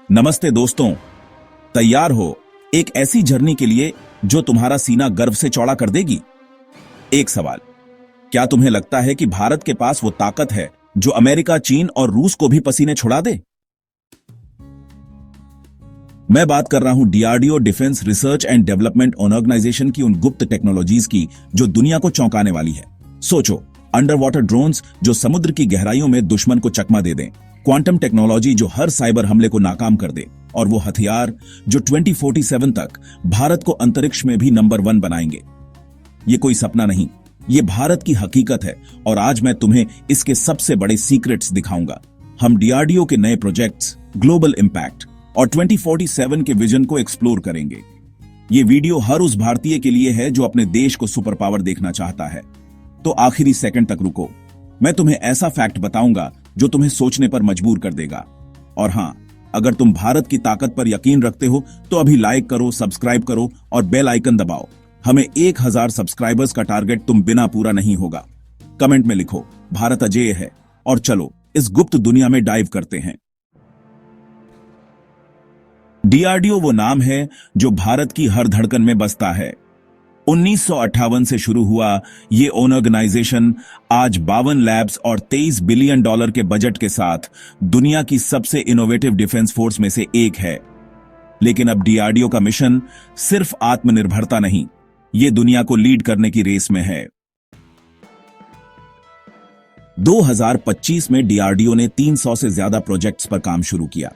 नमस्ते दोस्तों, तैयार हो एक ऐसी जर्नी के लिए जो तुम्हारा सीना गर्व से चौड़ा कर देगी। एक सवाल, क्या तुम्हें लगता है कि भारत के पास वो ताकत है जो अमेरिका, चीन और रूस को भी पसीने छुड़ा दे? मैं बात कर रहा हूं DRDO, defence research and development organisation की उन गुप्त टेक्नोलॉजीज की जो दुनिया को चौंकाने वाली है। सोचो, अंडर वाटर ड्रोन्स जो समुद्र की गहराइयों में दुश्मन को चकमा दे दें, क्वांटम टेक्नोलॉजी जो हर साइबर हमले को नाकाम कर दे, और वो हथियार जो 2047 तक भारत को अंतरिक्ष में भी नंबर 1 बनाएंगे। ये कोई सपना नहीं, ये भारत की हकीकत है और आज मैं तुम्हें इसके सबसे बड़े सीक्रेट्स दिखाऊंगा। हम डीआरडीओ के नए प्रोजेक्ट्स, ग्लोबल इंपैक्ट और 2047 के विजन को एक्सप्लोर करेंगे। ये वीडियो हर उस भारतीय के लिए है जो अपने देश को सुपर पावर देखना चाहता है। तो आखिरी सेकंड तक रुको, मैं तुम्हें ऐसा फैक्ट बताऊंगा जो तुम्हें सोचने पर मजबूर कर देगा। और हां, अगर तुम भारत की ताकत पर यकीन रखते हो तो अभी लाइक करो, सब्सक्राइब करो और बेल आइकन दबाओ। हमें 1000 सब्सक्राइबर्स का टारगेट तुम बिना पूरा नहीं होगा। कमेंट में लिखो भारत अजेय है और चलो इस गुप्त दुनिया में डाइव करते हैं। डीआरडीओ वो नाम है जो भारत की हर धड़कन में बसता है। 1958 से शुरू हुआ ये ऑर्गेनाइजेशन आज 52 लैब्स और $23 बिलियन के बजट के साथ दुनिया की सबसे इनोवेटिव डिफेंस फोर्स में से एक है। लेकिन अब डीआरडीओ का मिशन सिर्फ आत्मनिर्भरता नहीं, ये दुनिया को लीड करने की रेस में है। 2025 में डीआरडीओ ने 300 से ज्यादा प्रोजेक्ट्स पर काम शुरू किया।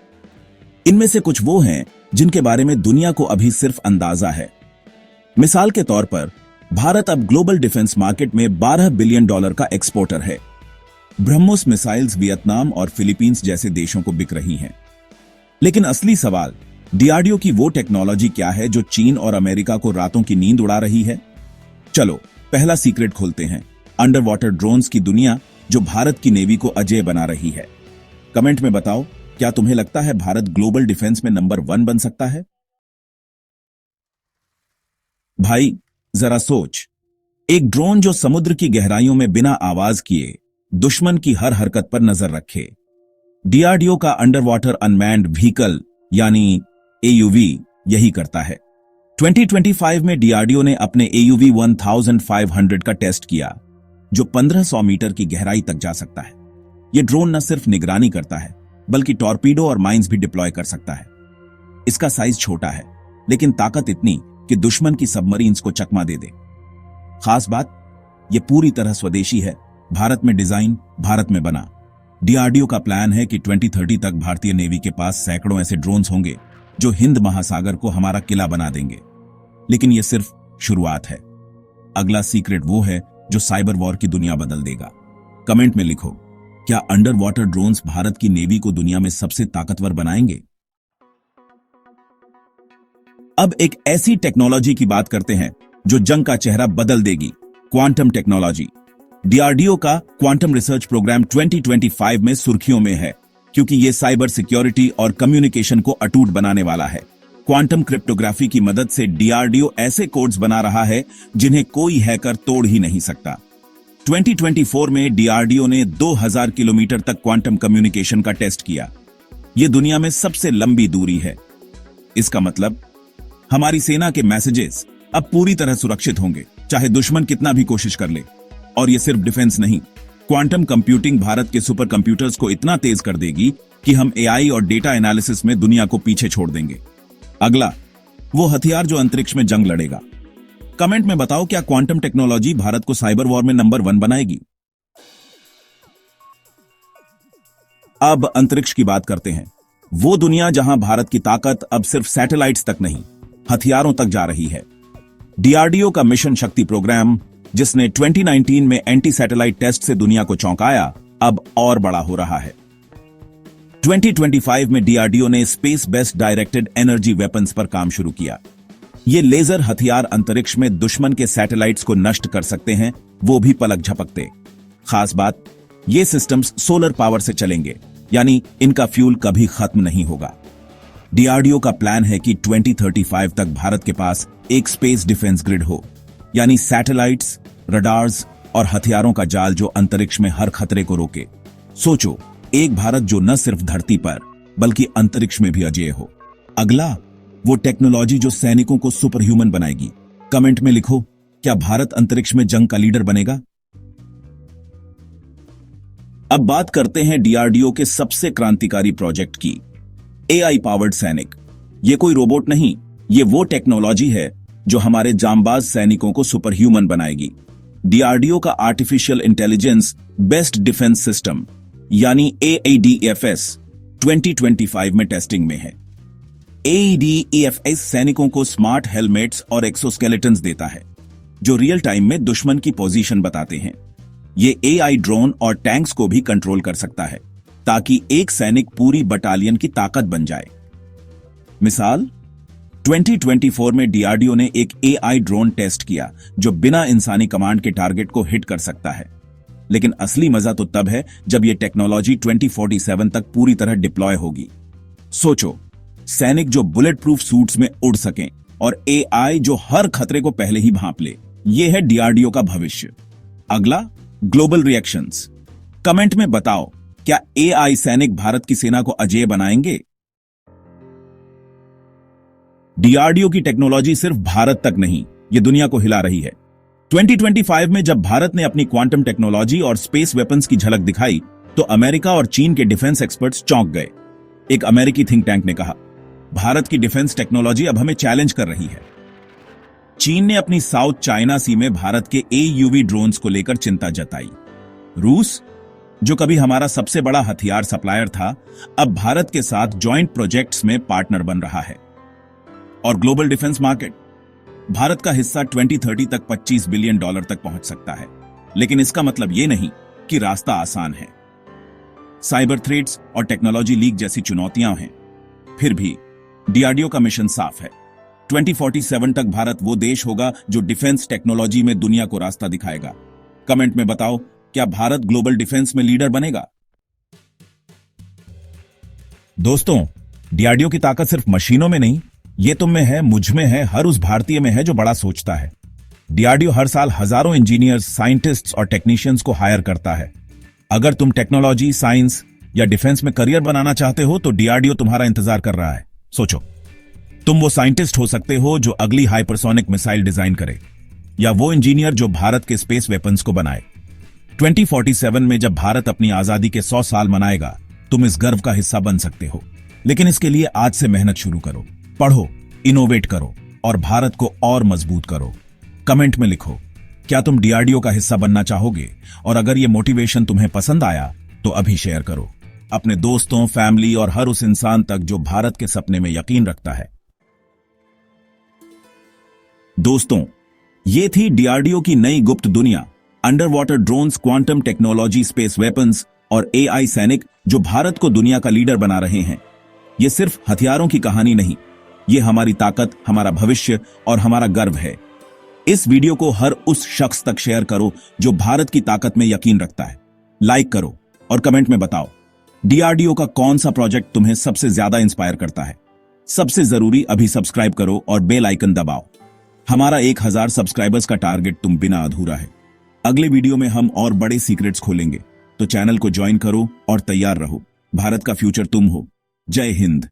इनमें से कुछ वो हैं जिनके बारे में दुनिया को अभी सिर्फ अंदाजा है। मिसाल के तौर पर भारत अब ग्लोबल डिफेंस मार्केट में $12 बिलियन का एक्सपोर्टर है। ब्रह्मोस मिसाइल्स वियतनाम और फिलीपींस जैसे देशों को बिक रही हैं। लेकिन असली सवाल, डीआरडीओ की वो टेक्नोलॉजी क्या है जो चीन और अमेरिका को रातों की नींद उड़ा रही है? चलो पहला सीक्रेट खोलते हैं, अंडर वाटर ड्रोन्स की दुनिया जो भारत की नेवी को अजेय बना रही है। कमेंट में बताओ, क्या तुम्हें लगता है भारत ग्लोबल डिफेंस में नंबर 1 बन सकता है? भाई जरा सोच, एक ड्रोन जो समुद्र की गहराइयों में बिना आवाज किए दुश्मन की हर हरकत पर नजर रखे। डीआरडीओ का अंडर वाटर अनमैन्ड व्हीकल यानी एयूवी यही करता है। 2025 में डीआरडीओ ने अपने एयूवी 1500 का टेस्ट किया जो 1500 मीटर की गहराई तक जा सकता है। यह ड्रोन न सिर्फ निगरानी करता है बल्कि टॉर्पीडो और माइंस भी डिप्लॉय कर सकता है। इसका साइज छोटा है लेकिन ताकत इतनी कि दुश्मन की सबमरीन्स को चकमा दे दे। खास बात, यह पूरी तरह स्वदेशी है, भारत में डिजाइन, भारत में बना। डीआरडीओ का प्लान है कि 2030 तक भारतीय नेवी के पास सैकड़ों ऐसे ड्रोन्स होंगे जो हिंद महासागर को हमारा किला बना देंगे। लेकिन यह सिर्फ शुरुआत है। अगला सीक्रेट वो है जो साइबर वॉर की दुनिया बदल देगा। कमेंट में लिखो, क्या अंडर वाटर ड्रोन्स भारत की नेवी को दुनिया में सबसे ताकतवर बनाएंगे? अब एक ऐसी टेक्नोलॉजी की बात करते हैं जो जंग का चेहरा बदल देगी, क्वांटम टेक्नोलॉजी। डीआरडीओ का क्वांटम रिसर्च प्रोग्राम 2025 में सुर्खियों में है क्योंकि यह साइबर सिक्योरिटी और कम्युनिकेशन को अटूट बनाने वाला है। क्वांटम क्रिप्टोग्राफी की मदद से डीआरडीओ ऐसे कोड्स बना रहा है जिन्हें कोई हैकर तोड़ ही नहीं सकता। 2024 में डीआरडीओ ने 2000 किलोमीटर तक क्वांटम कम्युनिकेशन का टेस्ट किया। यह दुनिया में सबसे लंबी दूरी है। इसका मतलब हमारी सेना के मैसेजेस अब पूरी तरह सुरक्षित होंगे, चाहे दुश्मन कितना भी कोशिश कर ले। और यह सिर्फ डिफेंस नहीं, क्वांटम कंप्यूटिंग भारत के सुपर कंप्यूटर्स को इतना तेज कर देगी कि हम एआई और डेटा एनालिसिस में दुनिया को पीछे छोड़ देंगे। अगला, वो हथियार जो अंतरिक्ष में जंग लड़ेगा। कमेंट में बताओ, क्या क्वांटम टेक्नोलॉजी भारत को साइबर वॉर में नंबर 1 बनाएगी? अब अंतरिक्ष की बात करते हैं, वो दुनिया जहां भारत की ताकत अब सिर्फ सैटेलाइट्स तक नहीं, हथियारों तक जा रही है। डीआरडीओ का मिशन शक्ति प्रोग्राम, जिसने 2019 में एंटी सैटेलाइट टेस्ट से दुनिया को चौंकाया, अब और बड़ा हो रहा है। 2025 में डीआरडीओ ने space based directed energy weapons पर काम शुरू किया। ये लेजर हथियार अंतरिक्ष में दुश्मन के सैटेलाइट्स को नष्ट कर सकते हैं, वो भी पलक झपकते। खास बात, ये सिस्टम्स सोलर पावर से चलेंगे, यानी इनका फ्यूल कभी खत्म नहीं होगा। डीआरडीओ का प्लान है कि 2035 तक भारत के पास एक स्पेस डिफेंस ग्रिड हो, यानी सैटेलाइट्स, रडार्स और हथियारों का जाल जो अंतरिक्ष में हर खतरे को रोके। सोचो, एक भारत जो न सिर्फ धरती पर बल्कि अंतरिक्ष में भी अजेय हो। अगला, वो टेक्नोलॉजी जो सैनिकों को सुपर ह्यूमन बनाएगी। कमेंट में लिखो, क्या भारत अंतरिक्ष में जंग का लीडर बनेगा? अब बात करते हैं डीआरडीओ के सबसे क्रांतिकारी प्रोजेक्ट की, एआई पावर्ड सैनिक। ये कोई रोबोट नहीं, ये वो टेक्नोलॉजी है जो हमारे जांबाज सैनिकों को सुपर ह्यूमन बनाएगी। डीआरडीओ का artificial intelligence best defence system यानी AADFS 2025 में टेस्टिंग में है। AADFS सैनिकों को स्मार्ट हेलमेट्स और एक्सोस्केलेटन्स देता है जो रियल टाइम में दुश्मन की पोजीशन बताते हैं। ये AI ड्रोन और टैंक्स को भी कंट्रोल कर सकता है ताकि एक सैनिक पूरी बटालियन की ताकत बन जाए। मिसाल, 2024 में डीआरडीओ ने एक AI ड्रोन टेस्ट किया जो बिना इंसानी कमांड के टारगेट को हिट कर सकता है। लेकिन असली मजा तो तब है जब यह टेक्नोलॉजी 2047 तक पूरी तरह डिप्लॉय होगी। सोचो, सैनिक जो बुलेट प्रूफ सूट्स में उड़ सकें और AI जो हर खतरे को पहले ही भांप ले। यह है डीआरडीओ का भविष्य। अगला, ग्लोबल रिएक्शंस। कमेंट में बताओ, क्या AI सैनिक भारत की सेना को अजेय बनाएंगे? डीआरडीओ की टेक्नोलॉजी सिर्फ भारत तक नहीं, यह दुनिया को हिला रही है। 2025 में जब भारत ने अपनी क्वांटम टेक्नोलॉजी और स्पेस वेपन्स की झलक दिखाई तो अमेरिका और चीन के डिफेंस एक्सपर्ट्स चौंक गए। एक अमेरिकी थिंक टैंक ने कहा, भारत की डिफेंस टेक्नोलॉजी अब हमें चैलेंज कर रही है। चीन ने अपनी साउथ चाइना सी में भारत के AUV ड्रोन्स को लेकर चिंता जताई। रूस, जो कभी हमारा सबसे बड़ा हथियार सप्लायर था, अब भारत के साथ जॉइंट प्रोजेक्ट्स में पार्टनर बन रहा है। और ग्लोबल डिफेंस मार्केट, भारत का हिस्सा 2030 तक $25 बिलियन तक पहुंच सकता है। लेकिन इसका मतलब यह नहीं कि रास्ता आसान है। साइबर थ्रेट्स और टेक्नोलॉजी लीक जैसी चुनौतियां हैं। फिर भी डीआरडीओ का मिशन साफ है। 2047 तक भारत वो देश होगा जो डिफेंस टेक्नोलॉजी में दुनिया को रास्ता दिखाएगा। कमेंट में बताओ, क्या भारत ग्लोबल डिफेंस में लीडर बनेगा? दोस्तों, डीआरडीओ की ताकत सिर्फ मशीनों में नहीं, ये तुम में है, मुझ में है, हर उस भारतीय में है जो बड़ा सोचता है। डीआरडीओ हर साल हजारों इंजीनियर्स, साइंटिस्ट्स और टेक्नीशियंस को हायर करता है। अगर तुम टेक्नोलॉजी, साइंस या डिफेंस में करियर बनाना चाहते हो तो डीआरडीओ तुम्हारा इंतजार कर रहा है। सोचो, तुम वो साइंटिस्ट हो सकते हो जो अगली हाइपरसोनिक मिसाइल डिजाइन करे, या वो इंजीनियर जो भारत के स्पेस वेपन्स को बनाए। 2047 में जब भारत अपनी आजादी के 100 साल मनाएगा, तुम इस गर्व का हिस्सा बन सकते हो। लेकिन इसके लिए आज से मेहनत शुरू करो, पढ़ो, इनोवेट करो और भारत को और मजबूत करो। कमेंट में लिखो, क्या तुम डीआरडीओ का हिस्सा बनना चाहोगे? और अगर यह मोटिवेशन तुम्हें पसंद आया तो अभी शेयर करो अपने दोस्तों, फैमिली और हर उस इंसान तक जो भारत के सपने में यकीन रखता है। दोस्तों, ये थी डीआरडीओ की नई गुप्त दुनिया, under water drones, quantum technology, space weapons और AI सैनिक जो भारत को दुनिया का लीडर बना रहे हैं। ये सिर्फ हथियारों की कहानी नहीं, ये हमारी ताकत, हमारा भविष्य और हमारा गर्व है। इस वीडियो को हर उस शख्स तक शेयर करो जो भारत की ताकत में यकीन रखता है। लाइक करो और कमेंट में बताओ, डीआरडीओ का कौन सा प्रोजेक्ट तुम्हें सबसे ज्यादा इंस्पायर करता है। सबसे जरूरी, अभी सब्सक्राइब करो और बेल आइकन दबाओ। हमारा 1000 सब्सक्राइबर्स का टारगेट तुम बिना अधूरा है। अगले वीडियो में हम और बड़े सीक्रेट्स खोलेंगे, तो चैनल को ज्वाइन करो और तैयार रहो। भारत का फ्यूचर तुम हो। जय हिंद।